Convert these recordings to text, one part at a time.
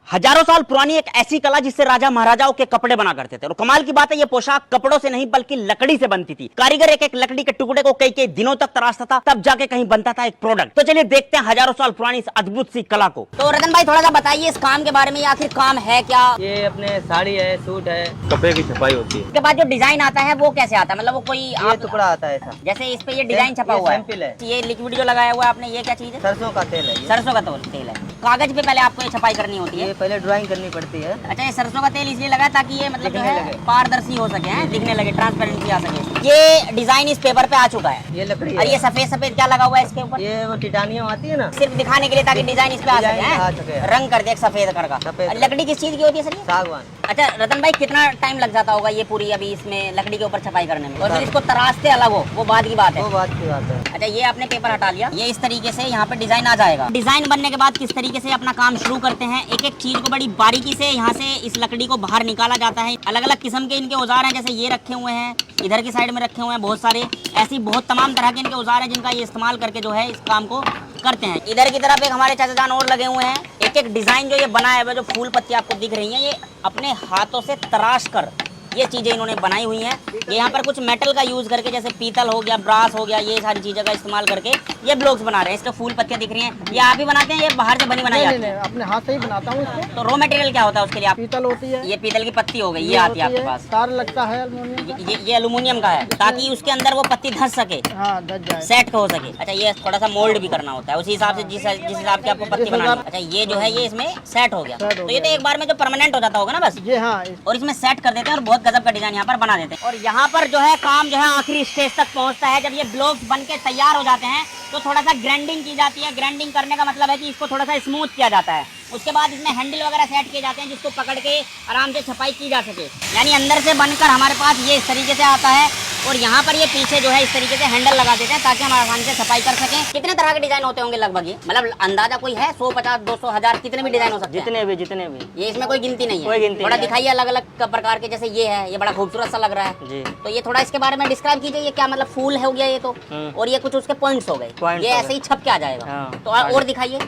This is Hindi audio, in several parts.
हजारों साल पुरानी एक ऐसी कला जिससे राजा महाराजाओं के कपड़े बना करते थे। और कमाल की बात है, ये पोशाक कपड़ों से नहीं बल्कि लकड़ी से बनती थी। कारीगर एक एक लकड़ी के टुकड़े को कई कई दिनों तक तराशता था, तब जाके कहीं बनता था एक प्रोडक्ट। तो चलिए देखते हैं हजारों साल पुरानी इस अद्भुत सी कला को। तो रतन भाई थोड़ा सा बताइए इस काम के बारे में, आखिर काम है क्या? ये अपने साड़ी है, सूट है, कपड़े की छपाई होती है। उसके बाद जो डिजाइन आता है वो कैसे आता है? मतलब वो कोई ये टुकड़ा आता है ऐसा, जैसे इस पे ये डिजाइन छपा हुआ है, सैंपल है। ये लिक्विड जो लगाया हुआ है आपने, ये क्या चीज है? सरसों का तेल है ये। सरसों का तेल है। कागज पे पहले आपको ये छपाई करनी होती है। ये पहले ड्राइंग करनी पड़ती है। अच्छा, ये सरसों का तेल इसलिए लगा ताकि ये मतलब जो दिखने है लगे। पारदर्शी हो सके, हैं दिखने लगे, ट्रांसपेरेंसी आ सके। ये डिजाइन इस पेपर पे आ चुका है। ये लकड़ी और है। ये सफेद सफेद क्या लगा हुआ है इसके ऊपर? ये वो टिटानियम आती है ना, सिर्फ दिखाने के लिए ताकि डिजाइन इस पे आ डिजाइन आ सके, सके। हैं? रंग कर दे एक सफेद कलर का। सफेद और कलर। लकड़ी किस चीज की होती है सर ये? सागवान। अच्छा रतन भाई, कितना टाइम लग जाता होगा ये पूरी अभी इसमें लकड़ी के ऊपर छपाई करने में? और फिर इसको तराशते अलग हो, वो बाद की बात है। वो बात की बात है। अच्छा, ये आपने पेपर हटा लिया, ये इस तरीके से यहाँ पे डिजाइन आ जाएगा। डिजाइन बनने के बाद किस तरीके से अपना काम शुरू करते हैं, एक एक चीज को बड़ी बारीकी से यहाँ से इस लकड़ी को बाहर निकाला जाता है। अलग अलग किस्म के इनके औजार हैं, जैसे ये रखे हुए हैं, इधर की साइड में रखे हुए हैं बहुत सारे, ऐसी बहुत तमाम तरह के इनके औजार हैं जिनका ये इस्तेमाल करके जो है इस काम को करते हैं। इधर की तरफ एक हमारे चाचा जान और लगे हुए हैं। एक एक डिजाइन जो ये बनाया हुआ, जो फूल पत्ती आपको दिख रही हैं, ये अपने हाथों से तराश कर ये चीजें इन्होंने बनाई हुई हैं। ये यहाँ पर कुछ मेटल का यूज करके, जैसे पीतल हो गया, ब्रास हो गया, ये सारी चीजों का इस्तेमाल करके ये ब्लॉक्स बना रहे हैं। इसके फूल पत्तियां दिख रही हैं, ये आप ही बनाते हैं, ये बाहर से बनी बनाई जाती है? अपने हाथ से ही बनाता हूँ इसको। तो रॉ मटेरियल क्या होता है उसके लिए? आप पीतल होती है, ये पीतल की पत्ती हो गई, ये आती है आपके पास। तार लगता है एल्युमिनियम का। ये एल्युमिनियम का है, ताकि उसके अंदर वो पत्ती धंस सके, हाँ, दस जाए। सेट हो सके। अच्छा, ये थोड़ा सा मोल्ड भी करना होता है उसी हिसाब से, जिस हिसाब की आपको पत्ती बनानी है। अच्छा, ये जो है ये इसमें सेट हो गया, तो ये तो एक बार में जो परमानेंट हो जाता होगा ना बस। ये हाँ, और इसमें सेट कर देते हैं और बहुत गजब का डिजाइन यहाँ पर बना देते हैं। और यहाँ पर जो है काम जो है आखिरी स्टेज तक पहुँचता है। जब ये ब्लॉक्स बन के तैयार हो जाते हैं तो थोड़ा सा ग्राइंडिंग की जाती है। ग्राइंडिंग करने का मतलब है कि इसको थोड़ा सा स्मूथ किया जाता है। उसके बाद इसमें हैंडल वगैरह सेट किए जाते हैं जिसको पकड़ के आराम से छपाई की जा सके। यानी अंदर से बनकर हमारे पास ये इस तरीके से आता है, और यहाँ पर ये पीछे जो है इस तरीके से हैंडल लगा देते हैं ताकि हम आसानी से छपाई कर सकें। कितने तरह के डिजाइन होते होंगे लगभग ये? मतलब अंदाजा कोई है? 100, 50, 200, 1000 कितने भी डिजाइन हो सकते हैं? जितने भी ये इसमें कोई गिनती नहीं है? कोई गिनती थोड़ा नहीं है। दिखाइए अलग अलग प्रकार के, जैसे ये है, ये बड़ा खूबसूरत सा लग रहा है जी। तो ये थोड़ा इसके बारे में डिस्क्राइब कीजिए। ये क्या मतलब फूल हो गया ये तो, और ये कुछ उसके पॉइंट्स हो गए, Points ये हो ऐसे ही छप के आ जाएगा। हाँ। तो और दिखाइए।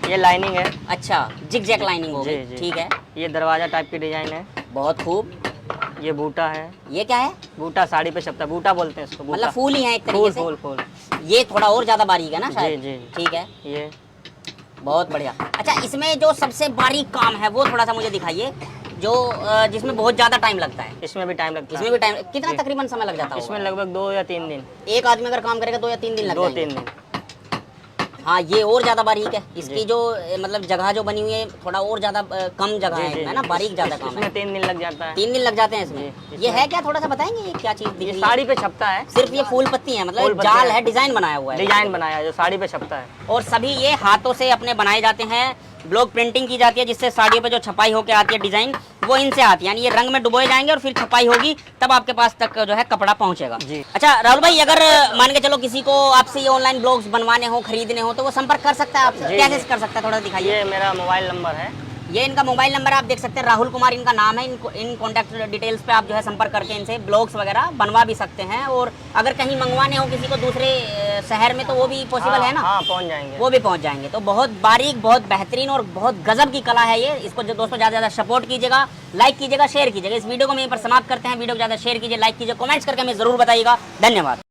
ये लाइनिंग है। अच्छा, जिग जैक लाइनिंग हो गई, जी। ठीक है, ये दरवाजा टाइप की डिजाइन है। बहुत खूब। ये बूटा है। ये क्या है? बूटा साड़ी पे छपता है, बूटा बोलते हैं इसको। बूटा। मतलब फूल ही है एक तरीके फूल से। फूल फूल। ये थोड़ा और ज्यादा बारीक है ना शायद? जी। ठीक है, ये बहुत बढ़िया। अच्छा, इसमें जो सबसे बारीक काम है वो थोड़ा सा मुझे दिखाइए, जो जिसमें बहुत ज्यादा टाइम लगता है। इसमें भी टाइम लगता है। इसमें भी टाइम कितना जी। तकरीबन समय लग जाता है? इसमें लगभग 2 या 3 दिन। एक आदमी अगर काम करेगा 2 या 3 दिन लग 2-3 जाएंगे। दिन। हाँ, ये और ज्यादा बारीक है। इसकी जी। जो मतलब जगह जो बनी हुई है थोड़ा और ज्यादा कम जगह है ना, बारीक ज्यादा काम है। इसमें 3 दिन लग जाता है। 3 दिन लग जाते हैं इसमें। जी, ये है क्या, थोड़ा सा बताएंगे ये क्या चीज दिख ये रही है? साड़ी पे छपता है। सिर्फ ये फूल पत्ती है, मतलब फूल एक पत्ती जाल है। है, डिजाइन बनाया हुआ है, डिजाइन बनाया है जो साड़ी पे छपता है। और सभी ये हाथों से अपने बनाए जाते हैं। ब्लॉक प्रिंटिंग की जाती है जिससे साड़ियों पे जो छपाई होकर आती है डिजाइन, वो इनसे आती है। यानी ये रंग में डुबोए जाएंगे और फिर छपाई होगी, तब आपके पास तक जो है कपड़ा पहुंचेगा। जी। अच्छा राहुल भाई, अगर मान के चलो किसी को आपसे ये ऑनलाइन ब्लॉग्स बनवाने हो, खरीदने हो, तो वो संपर्क कर सकता है आपसे? जी। कैसे कर सकता है, थोड़ा दिखाइए। ये मेरा मोबाइल नंबर है। ये इनका मोबाइल नंबर आप देख सकते हैं, राहुल कुमार इनका नाम है। इन कॉन्टैक्ट डिटेल्स पे आप जो है संपर्क करके इनसे ब्लॉग्स वगैरह बनवा भी सकते हैं। और अगर कहीं मंगवाने हो किसी को दूसरे शहर में, तो वो भी पॉसिबल है ना? हाँ, पहुंच जाएंगे। वो भी पहुंच जाएंगे। तो बहुत बारीक, बहुत बेहतरीन और बहुत गजब की कला है ये। इसको जो दोस्तों ज़्यादा ज़्यादा सपोर्ट कीजिएगा, लाइक कीजिएगा, शेयर कीजिएगा। इस वीडियो को हम यहीं पर समाप्त करते हैं। वीडियो को ज़्यादा शेयर कीजिए, लाइक कीजिए, कमेंट्स करके हमें ज़रूर बताइएगा। धन्यवाद।